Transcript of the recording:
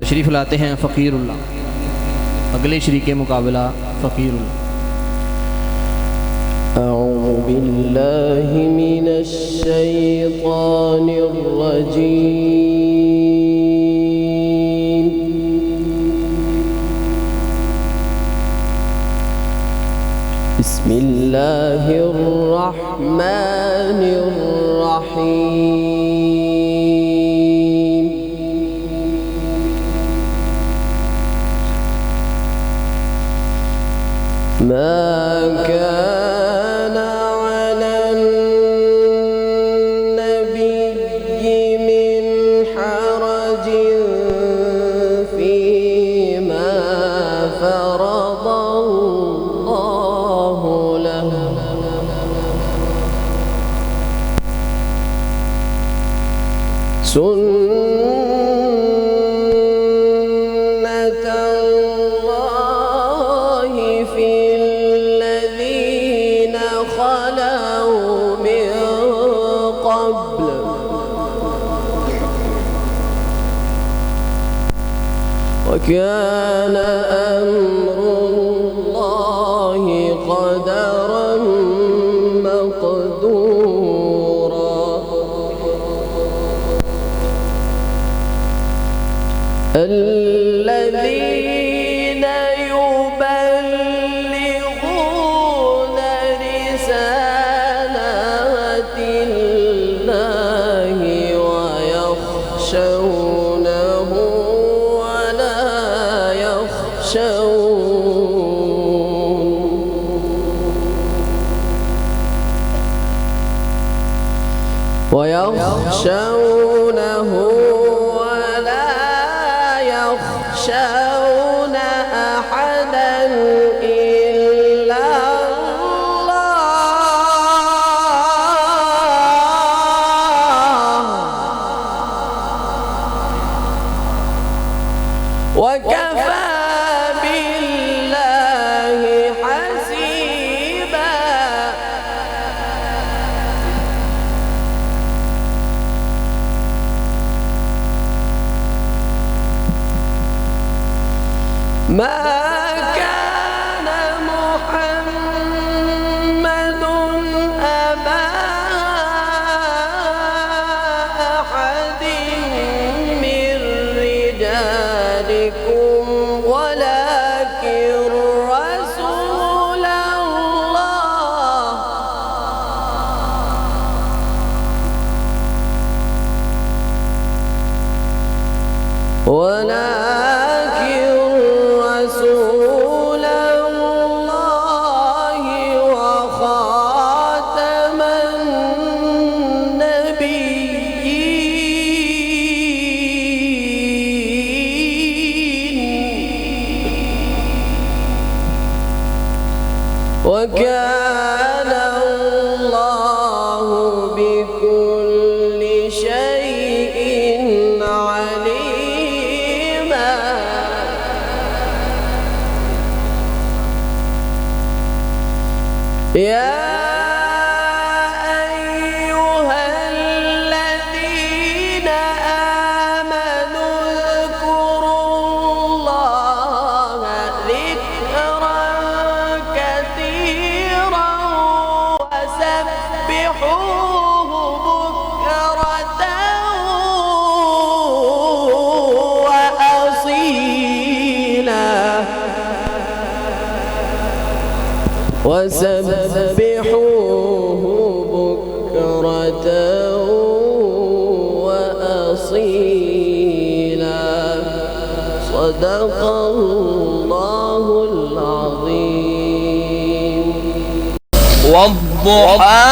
तशरीफ लाते हैं फ़कीरुल्लाह। अगले शरीक मुकाबला फ़कीरुल्लाह। अऊज़ु बिल्लाहि मिनश शैतानिर रजीम। बिस्मिल्लाहिर रहमानिर रहीम। मा कान अला नबिय्यि मिन हरजिन फीमा फरदल्लाहु लहु सुन्नतल्लाहि फिल्लज़ीना खलौ मिन क़ब्ल वकान अम्रुल्लाहि क़दरन मक़दूरा। الذين يبلغون رسالات الله ويخشونه ولا يخشونه يخشون أحدا إلا الله وكفى بالله حسيبا. ما كان محمد أبا أحد من رجالكم ولكن رسول الله ولكن رسول وكان الله بكل شيء عليما. يا أيها الذين آمنوا اذكروا الله ذكرا كثيرا وسبحوه بكرة وأصيلا وسبحوه بكرة وأصيلا. صدق الله العظيم. والضحى